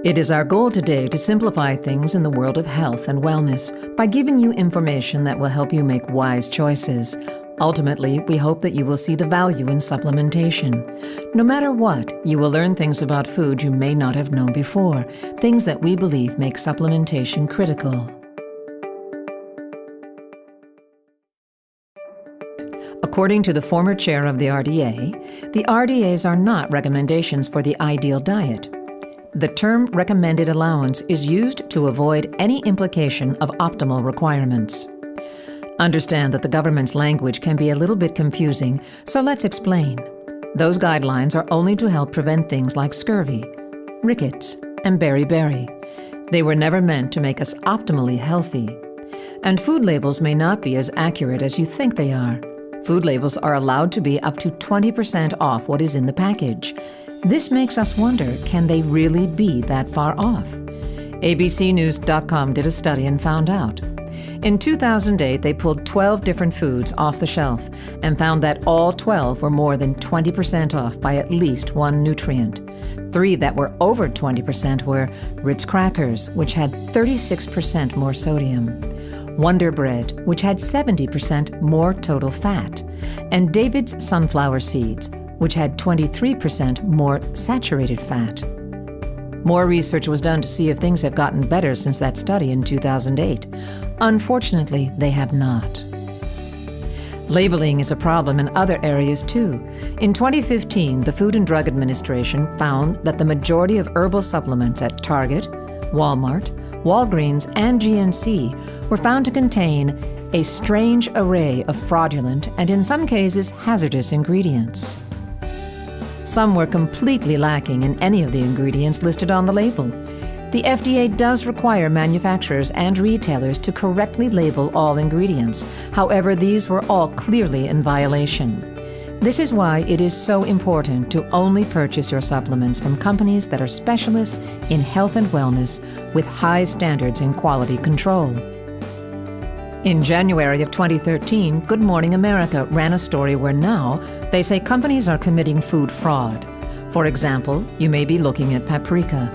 It is our goal today to simplify things in the world of health and wellness by giving you information that will help you make wise choices. Ultimately, we hope that you will see the value in supplementation. No matter what, you will learn things about food you may not have known before, things that we believe make supplementation critical. According to the former chair of the RDAs are not recommendations for the ideal diet. The term recommended allowance is used to avoid any implication of optimal requirements. Understand that the government's language can be a little bit confusing, so let's explain. Those guidelines are only to help prevent things like scurvy, rickets, and beriberi. They were never meant to make us optimally healthy. And food labels may not be as accurate as you think they are. Food labels are allowed to be up to 20% off what is in the package. This makes us wonder, can they really be that far off? ABCnews.com did a study and found out. In 2008, they pulled 12 different foods off the shelf and found that all 12 were more than 20% off by at least one nutrient. 3 that were over 20% were Ritz crackers, which had 36% more sodium, Wonder Bread, which had 70% more total fat, and David's sunflower seeds, which had 23% more saturated fat. More research was done to see if things have gotten better since that study in 2008. Unfortunately, they have not. Labeling is a problem in other areas too. In 2015, the Food and Drug Administration found that the majority of herbal supplements at Target, Walmart, Walgreens, and GNC were found to contain a strange array of fraudulent and in some cases hazardous ingredients. Some were completely lacking in any of the ingredients listed on the label. The FDA does require manufacturers and retailers to correctly label all ingredients. However, these were all clearly in violation. This is why it is so important to only purchase your supplements from companies that are specialists in health and wellness with high standards in quality control. In January of 2013, Good Morning America ran a story where now they say companies are committing food fraud. For example, you may be looking at paprika.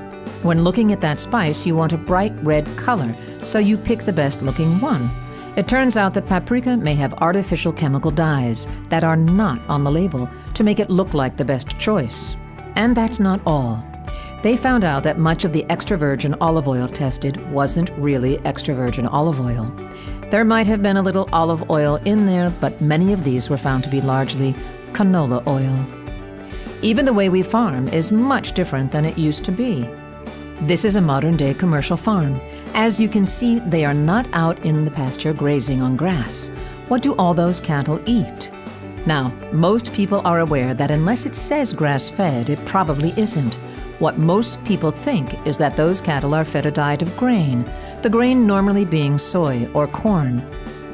When looking at that spice, you want a bright red color, so you pick the best looking one. It turns out that paprika may have artificial chemical dyes that are not on the label to make it look like the best choice. And that's not all. They found out that much of the extra virgin olive oil tested wasn't really extra virgin olive oil. There might have been a little olive oil in there, but many of these were found to be largely canola oil. Even the way we farm is much different than it used to be. This is a modern-day commercial farm. As you can see, they are not out in the pasture grazing on grass. What do all those cattle eat? Now, most people are aware that unless it says grass-fed, it probably isn't. What most people think is that those cattle are fed a diet of grain, the grain normally being soy or corn.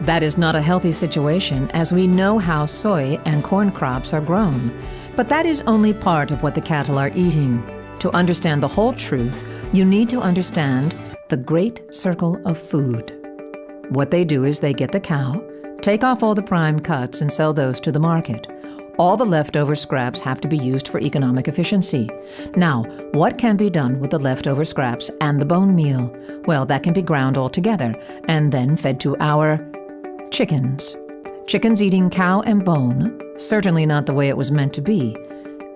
That is not a healthy situation, as we know how soy and corn crops are grown. But that is only part of what the cattle are eating. To understand the whole truth, you need to understand the great circle of food. What they do is they get the cow, take off all the prime cuts and sell those to the market. All the leftover scraps have to be used for economic efficiency. Now, what can be done with the leftover scraps and the bone meal? Well, that can be ground all together and then fed to our chickens. Chickens eating cow and bone, certainly not the way it was meant to be.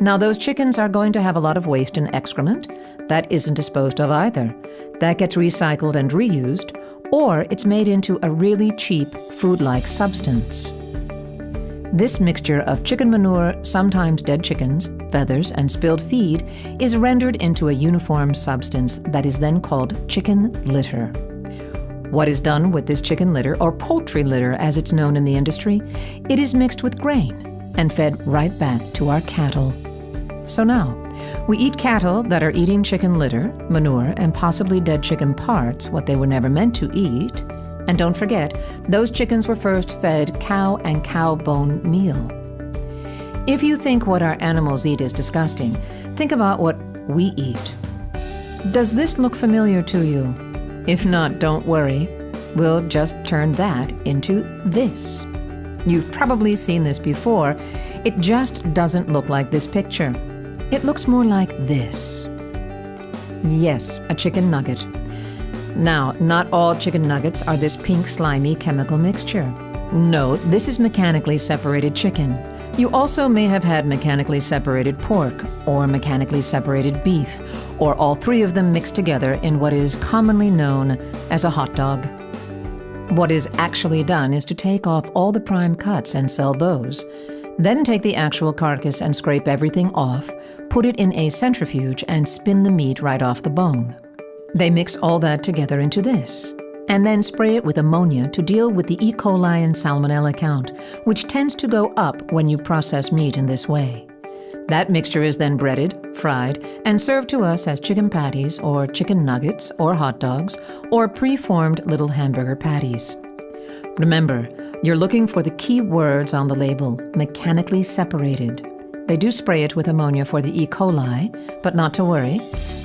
Now, those chickens are going to have a lot of waste and excrement. That isn't disposed of either. That gets recycled and reused, or it's made into a really cheap food-like substance. This mixture of chicken manure, sometimes dead chickens, feathers, and spilled feed is rendered into a uniform substance that is then called chicken litter. What is done with this chicken litter, or poultry litter as it's known in the industry? It is mixed with grain and fed right back to our cattle. So now, we eat cattle that are eating chicken litter, manure, and possibly dead chicken parts, what they were never meant to eat. And don't forget, those chickens were first fed cow and cow bone meal. If you think what our animals eat is disgusting, think about what we eat. Does this look familiar to you? If not, don't worry. We'll just turn that into this. You've probably seen this before. It just doesn't look like this picture. It looks more like this. Yes, a chicken nugget. Now, not all chicken nuggets are this pink, slimy chemical mixture. No, this is mechanically separated chicken. You also may have had mechanically separated pork or mechanically separated beef, or all three of them mixed together in what is commonly known as a hot dog. What is actually done is to take off all the prime cuts and sell those. Then take the actual carcass and scrape everything off, put it in a centrifuge, and spin the meat right off the bone. They mix all that together into this, and then spray it with ammonia to deal with the E. coli and salmonella count, which tends to go up when you process meat in this way. That mixture is then breaded, fried, and served to us as chicken patties or chicken nuggets or hot dogs or pre-formed little hamburger patties. Remember, you're looking for the key words on the label, mechanically separated. They do spray it with ammonia for the E. coli, but not to worry.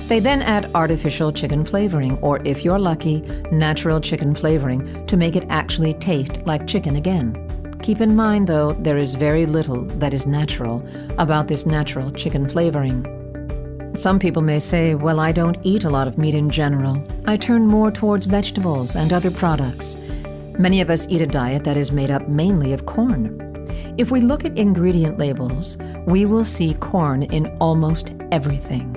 They then add artificial chicken flavoring, or if you're lucky, natural chicken flavoring to make it actually taste like chicken again. Keep in mind, though, there is very little that is natural about this natural chicken flavoring. Some people may say, well, I don't eat a lot of meat in general. I turn more towards vegetables and other products. Many of us eat a diet that is made up mainly of corn. If we look at ingredient labels, we will see corn in almost everything.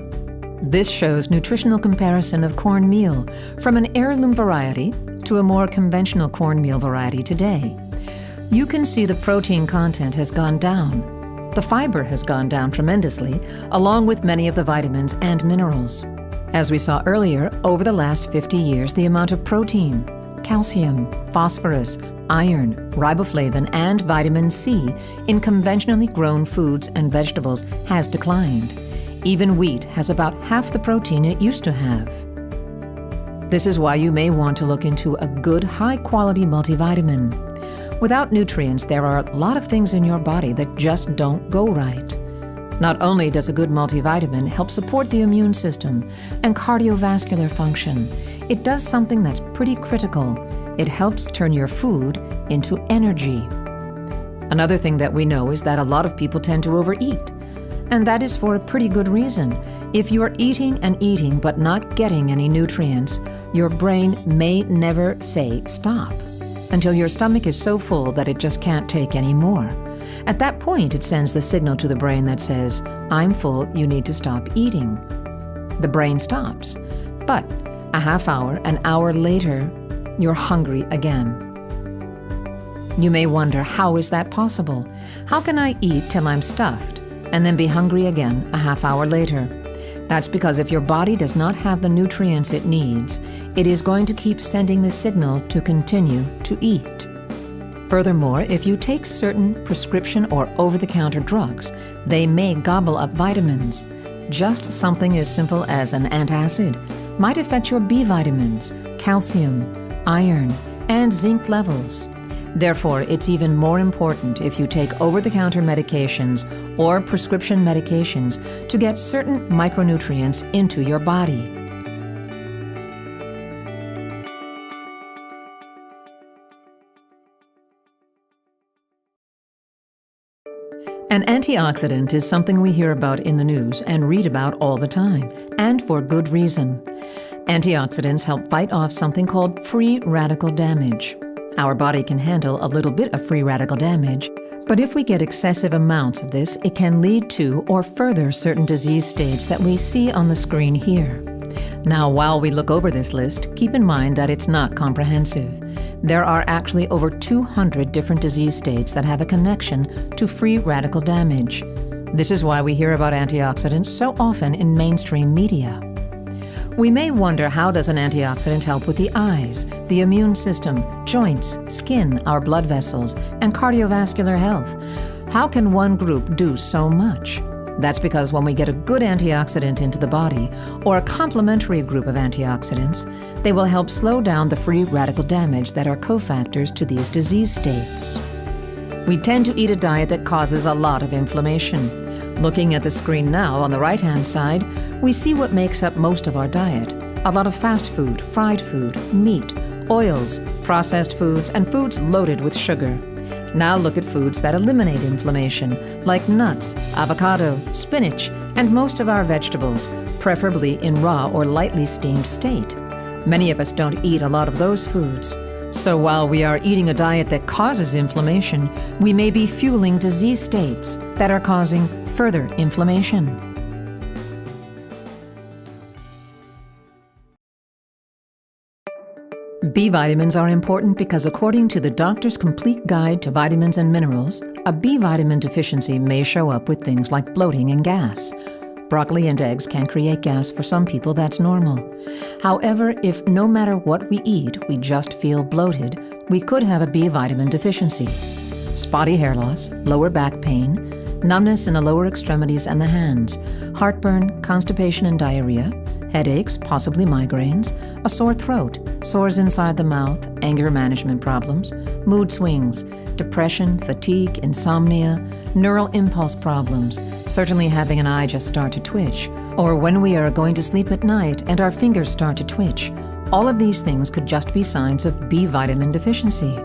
This shows nutritional comparison of cornmeal from an heirloom variety to a more conventional cornmeal variety today. You can see the protein content has gone down. The fiber has gone down tremendously, along with many of the vitamins and minerals. As we saw earlier, over the last 50 years, the amount of protein, calcium, phosphorus, iron, riboflavin, and vitamin C in conventionally grown foods and vegetables has declined. Even wheat has about half the protein it used to have. This is why you may want to look into a good, high-quality multivitamin. Without nutrients, there are a lot of things in your body that just don't go right. Not only does a good multivitamin help support the immune system and cardiovascular function, it does something that's pretty critical. It helps turn your food into energy. Another thing that we know is that a lot of people tend to overeat. And that is for a pretty good reason. If you're eating and eating but not getting any nutrients, your brain may never say stop until your stomach is so full that it just can't take any more. At that point, it sends the signal to the brain that says, I'm full, you need to stop eating. The brain stops. But a half hour, an hour later, you're hungry again. You may wonder, how is that possible? How can I eat till I'm stuffed and then be hungry again a half hour later? That's because if your body does not have the nutrients it needs, it is going to keep sending the signal to continue to eat. Furthermore, if you take certain prescription or over-the-counter drugs, they may gobble up vitamins. Just something as simple as an antacid might affect your B vitamins, calcium, iron, and zinc levels. Therefore, it's even more important if you take over-the-counter medications or prescription medications to get certain micronutrients into your body. An antioxidant is something we hear about in the news and read about all the time, and for good reason. Antioxidants help fight off something called free radical damage. Our body can handle a little bit of free radical damage, but if we get excessive amounts of this, it can lead to or further certain disease states that we see on the screen here. Now, while we look over this list, keep in mind that it's not comprehensive. There are actually over 200 different disease states that have a connection to free radical damage. This is why we hear about antioxidants so often in mainstream media. We may wonder, how does an antioxidant help with the eyes, the immune system, joints, skin, our blood vessels, and cardiovascular health? How can one group do so much? That's because when we get a good antioxidant into the body, or a complementary group of antioxidants, they will help slow down the free radical damage that are cofactors to these disease states. We tend to eat a diet that causes a lot of inflammation. Looking at the screen now, on the right-hand side, we see what makes up most of our diet. A lot of fast food, fried food, meat, oils, processed foods, and foods loaded with sugar. Now look at foods that eliminate inflammation, like nuts, avocado, spinach, and most of our vegetables, preferably in raw or lightly steamed state. Many of us don't eat a lot of those foods. So while we are eating a diet that causes inflammation, we may be fueling disease states that are causing further inflammation. B vitamins are important because according to the Doctor's Complete Guide to Vitamins and Minerals, a B vitamin deficiency may show up with things like bloating and gas. Broccoli and eggs can create gas for some people, that's normal. However, if no matter what we eat, we just feel bloated, we could have a B vitamin deficiency. Spotty hair loss, lower back pain, numbness in the lower extremities and the hands, heartburn, constipation and diarrhea, headaches, possibly migraines, a sore throat, sores inside the mouth, anger management problems, mood swings, depression, fatigue, insomnia, neural impulse problems, certainly having an eye just start to twitch, or when we are going to sleep at night and our fingers start to twitch. All of these things could just be signs of B vitamin deficiency.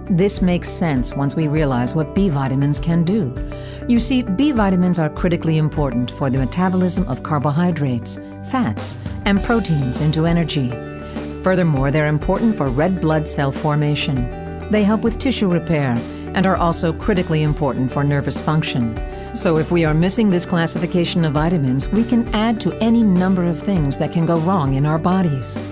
This makes sense once we realize what B vitamins can do. You see, B vitamins are critically important for the metabolism of carbohydrates, fats, and proteins into energy. Furthermore, they're important for red blood cell formation. They help with tissue repair and are also critically important for nervous function. So if we are missing this classification of vitamins, we can add to any number of things that can go wrong in our bodies.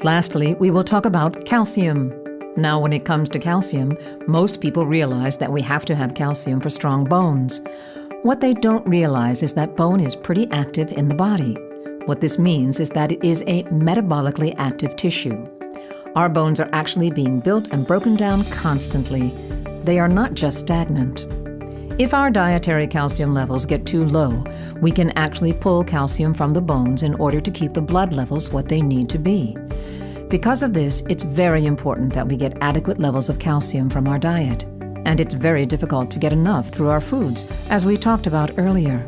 Lastly, we will talk about calcium. Now, when it comes to calcium, most people realize that we have to have calcium for strong bones. What they don't realize is that bone is pretty active in the body. What this means is that it is a metabolically active tissue. Our bones are actually being built and broken down constantly. They are not just stagnant. If our dietary calcium levels get too low, we can actually pull calcium from the bones in order to keep the blood levels what they need to be. Because of this, it's very important that we get adequate levels of calcium from our diet. And it's very difficult to get enough through our foods, as we talked about earlier.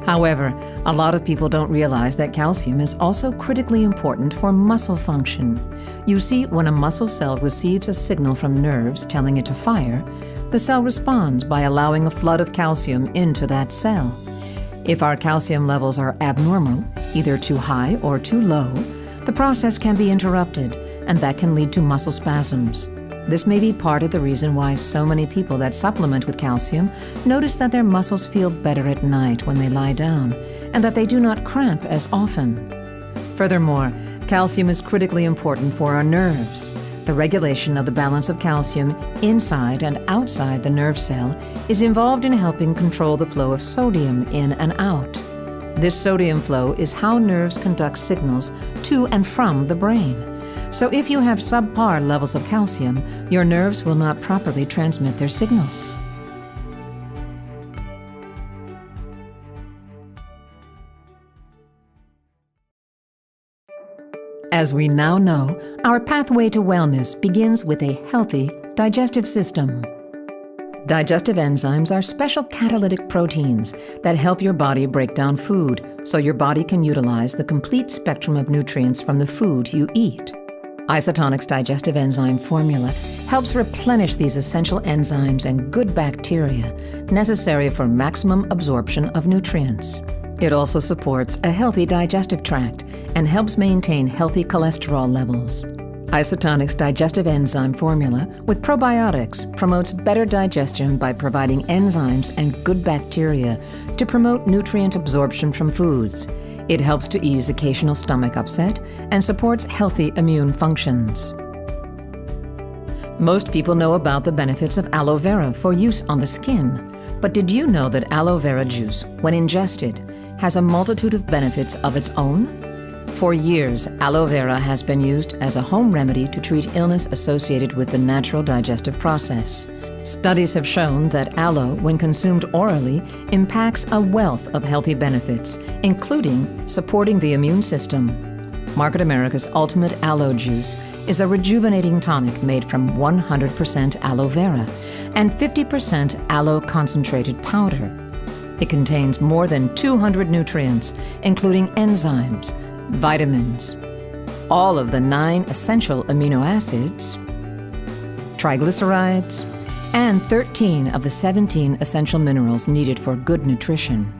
However, a lot of people don't realize that calcium is also critically important for muscle function. You see, when a muscle cell receives a signal from nerves telling it to fire, the cell responds by allowing a flood of calcium into that cell. If our calcium levels are abnormal, either too high or too low, the process can be interrupted, and that can lead to muscle spasms. This may be part of the reason why so many people that supplement with calcium notice that their muscles feel better at night when they lie down, and that they do not cramp as often. Furthermore, calcium is critically important for our nerves. The regulation of the balance of calcium inside and outside the nerve cell is involved in helping control the flow of sodium in and out. This sodium flow is how nerves conduct signals to and from the brain. So if you have subpar levels of calcium, your nerves will not properly transmit their signals. As we now know, our pathway to wellness begins with a healthy digestive system. Digestive enzymes are special catalytic proteins that help your body break down food so your body can utilize the complete spectrum of nutrients from the food you eat. Isotonic's digestive enzyme formula helps replenish these essential enzymes and good bacteria necessary for maximum absorption of nutrients. It also supports a healthy digestive tract and helps maintain healthy cholesterol levels. Isotonic's digestive enzyme formula with probiotics promotes better digestion by providing enzymes and good bacteria to promote nutrient absorption from foods. It helps to ease occasional stomach upset and supports healthy immune functions. Most people know about the benefits of aloe vera for use on the skin. But did you know that aloe vera juice, when ingested, has a multitude of benefits of its own? For years, aloe vera has been used as a home remedy to treat illness associated with the natural digestive process. Studies have shown that aloe, when consumed orally, impacts a wealth of healthy benefits, including supporting the immune system. Market America's Ultimate Aloe Juice is a rejuvenating tonic made from 100% aloe vera and 50% aloe concentrated powder. It contains more than 200 nutrients, including enzymes, vitamins, all of the 9 essential amino acids, triglycerides, and 13 of the 17 essential minerals needed for good nutrition.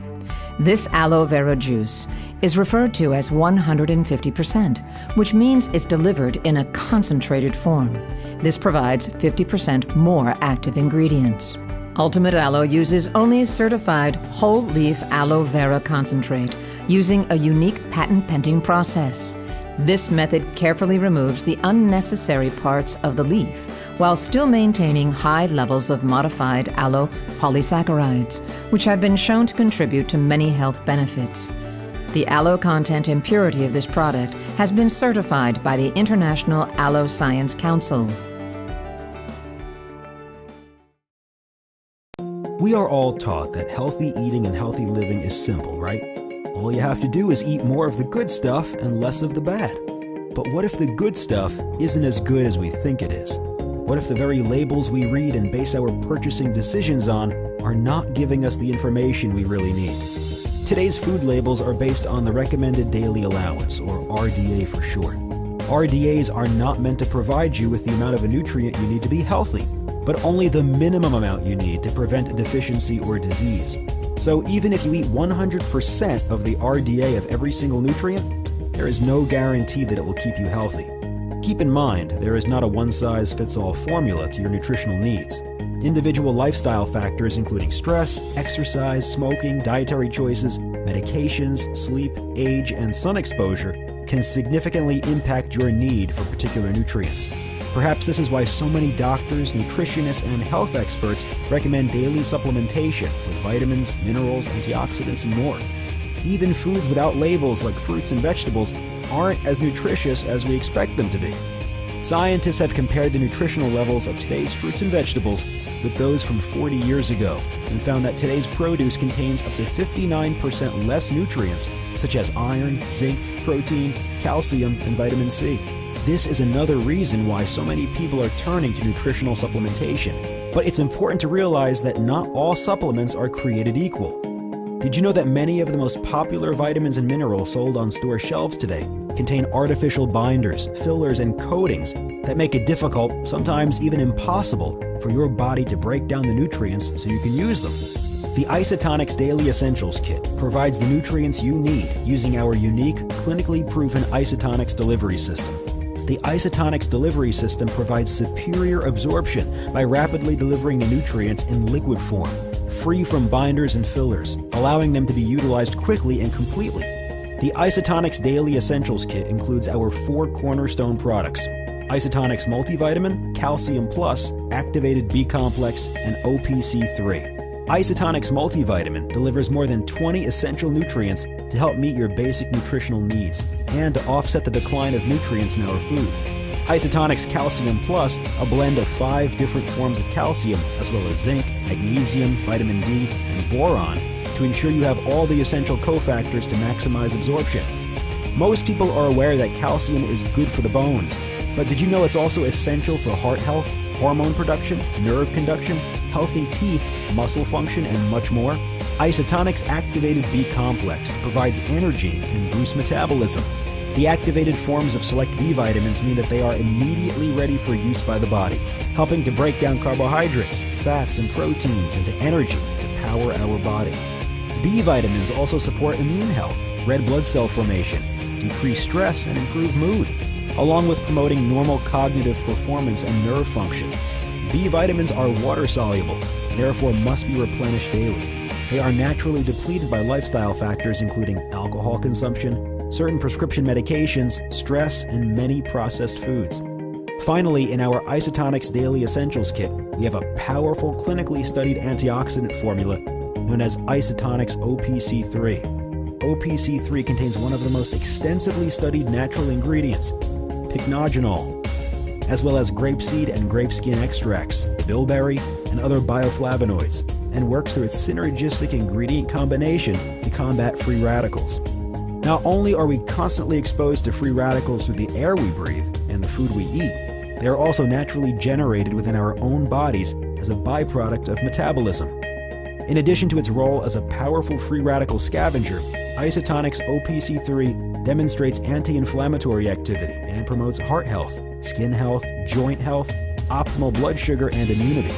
This aloe vera juice is referred to as 150%, which means it's delivered in a concentrated form. This provides 50% more active ingredients. Ultimate Aloe uses only certified whole-leaf aloe vera concentrate using a unique patent-pending process. This method carefully removes the unnecessary parts of the leaf while still maintaining high levels of modified aloe polysaccharides, which have been shown to contribute to many health benefits. The aloe content and purity of this product has been certified by the International Aloe Science Council. We are all taught that healthy eating and healthy living is simple, right? All you have to do is eat more of the good stuff and less of the bad. But what if the good stuff isn't as good as we think it is? What if the very labels we read and base our purchasing decisions on are not giving us the information we really need? Today's food labels are based on the Recommended Daily Allowance, or RDA for short. RDAs are not meant to provide you with the amount of a nutrient you need to be healthy, but only the minimum amount you need to prevent a deficiency or disease. So even if you eat 100% of the RDA of every single nutrient, there is no guarantee that it will keep you healthy. Keep in mind, there is not a one-size-fits-all formula to your nutritional needs. Individual lifestyle factors including stress, exercise, smoking, dietary choices, medications, sleep, age, and sun exposure can significantly impact your need for particular nutrients. Perhaps this is why so many doctors, nutritionists, and health experts recommend daily supplementation with vitamins, minerals, antioxidants, and more. Even foods without labels like fruits and vegetables aren't as nutritious as we expect them to be. Scientists have compared the nutritional levels of today's fruits and vegetables with those from 40 years ago and found that today's produce contains up to 59% less nutrients such as iron, zinc, protein, calcium, and vitamin C. This is another reason why so many people are turning to nutritional supplementation. But it's important to realize that not all supplements are created equal. Did you know that many of the most popular vitamins and minerals sold on store shelves today contain artificial binders, fillers, and coatings that make it difficult, sometimes even impossible, for your body to break down the nutrients so you can use them? The Isotonics Daily Essentials Kit provides the nutrients you need using our unique, clinically proven Isotonics delivery system. The Isotonics delivery system provides superior absorption by rapidly delivering the nutrients in liquid form, free from binders and fillers, allowing them to be utilized quickly and completely. The Isotonics Daily Essentials Kit includes our 4 cornerstone products: Isotonics Multivitamin, Calcium Plus, Activated B-Complex, and OPC3. Isotonics Multivitamin delivers more than 20 essential nutrients to help meet your basic nutritional needs and to offset the decline of nutrients in our food. Isotonics Calcium Plus, a blend of 5 different forms of calcium, as well as zinc, magnesium, vitamin D, and boron, to ensure you have all the essential cofactors to maximize absorption. Most people are aware that calcium is good for the bones, but did you know it's also essential for heart health, hormone production, nerve conduction, healthy teeth, muscle function, and much more? Isotonics Activated B-Complex provides energy and boosts metabolism. The activated forms of select B vitamins mean that they are immediately ready for use by the body, helping to break down carbohydrates, fats, and proteins into energy to power our body. B vitamins also support immune health, red blood cell formation, decrease stress, and improve mood, along with promoting normal cognitive performance and nerve function. B vitamins are water-soluble, therefore must be replenished daily. They are naturally depleted by lifestyle factors including alcohol consumption, certain prescription medications, stress, and many processed foods. Finally, in our Isotonics Daily Essentials Kit, we have a powerful, clinically studied antioxidant formula known as Isotonics OPC3. OPC3 contains one of the most extensively studied natural ingredients, pycnogenol, as well as grapeseed and grape skin extracts, bilberry, and other bioflavonoids, and works through its synergistic ingredient combination to combat free radicals. Not only are we constantly exposed to free radicals through the air we breathe and the food we eat, they are also naturally generated within our own bodies as a byproduct of metabolism. In addition to its role as a powerful free radical scavenger, Isotonics OPC3 demonstrates anti-inflammatory activity and promotes heart health, skin health, joint health, optimal blood sugar and immunity.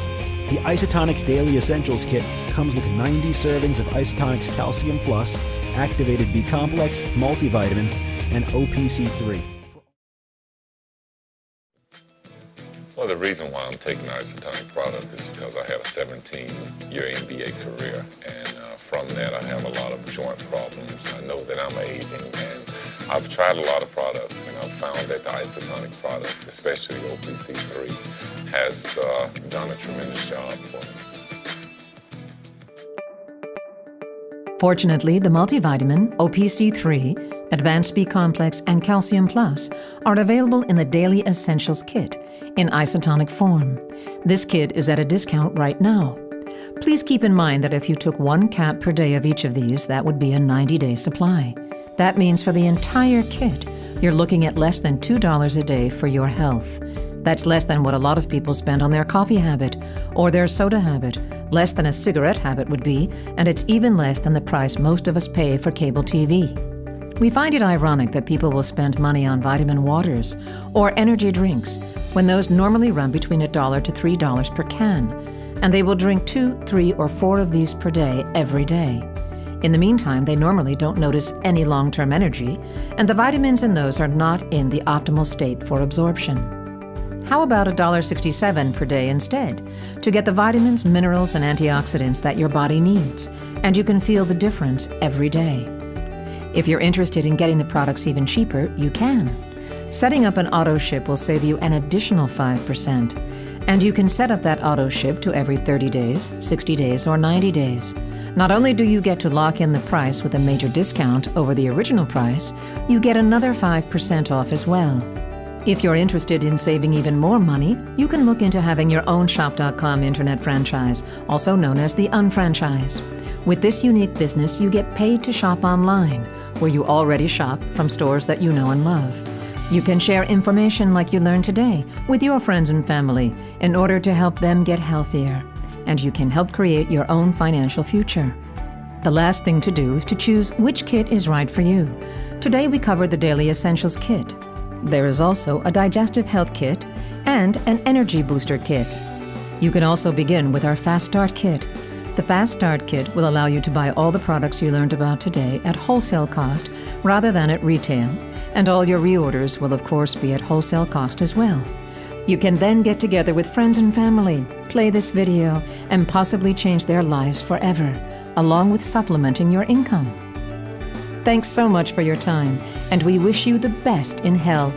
The Isotonics Daily Essentials Kit comes with 90 servings of Isotonics Calcium Plus, Activated B Complex, Multivitamin, and OPC3. Well, the reason why I'm taking the Isotonic product is because I had a 17-year NBA career, and from that I have a lot of joint problems. I know that I'm aging, and I've tried a lot of products, and I've found that the Isotonic product, especially OPC3, has done a tremendous job for me. Fortunately, the multivitamin, OPC3, Advanced B Complex, and Calcium Plus are available in the Daily Essentials Kit in isotonic form. This kit is at a discount right now. Please keep in mind that if you took 1 cap per day of each of these, that would be a 90-day supply. That means for the entire kit, you're looking at less than $2 a day for your health. That's less than what a lot of people spend on their coffee habit or their soda habit, less than a cigarette habit would be, and it's even less than the price most of us pay for cable TV. We find it ironic that people will spend money on vitamin waters or energy drinks when those normally run between $1 to $3 per can, and they will drink 2, 3, or 4 of these per day every day. In the meantime, they normally don't notice any long-term energy, and the vitamins in those are not in the optimal state for absorption. How about $1.67 per day instead, to get the vitamins, minerals, and antioxidants that your body needs, and you can feel the difference every day. If you're interested in getting the products even cheaper, you can. Setting up an auto ship will save you an additional 5%, and you can set up that auto ship to every 30 days, 60 days, or 90 days. Not only do you get to lock in the price with a major discount over the original price, you get another 5% off as well. If you're interested in saving even more money, you can look into having your own Shop.com internet franchise, also known as the Unfranchise. With this unique business, you get paid to shop online, where you already shop from stores that you know and love. You can share information like you learned today with your friends and family in order to help them get healthier, and you can help create your own financial future. The last thing to do is to choose which kit is right for you. Today we covered the Daily Essentials Kit. There is also a Digestive Health Kit and an Energy Booster Kit. You can also begin with our Fast Start Kit. The Fast Start Kit will allow you to buy all the products you learned about today at wholesale cost rather than at retail, and all your reorders will of course be at wholesale cost as well. You can then get together with friends and family, play this video, and possibly change their lives forever, along with supplementing your income. Thanks so much for your time, and we wish you the best in health,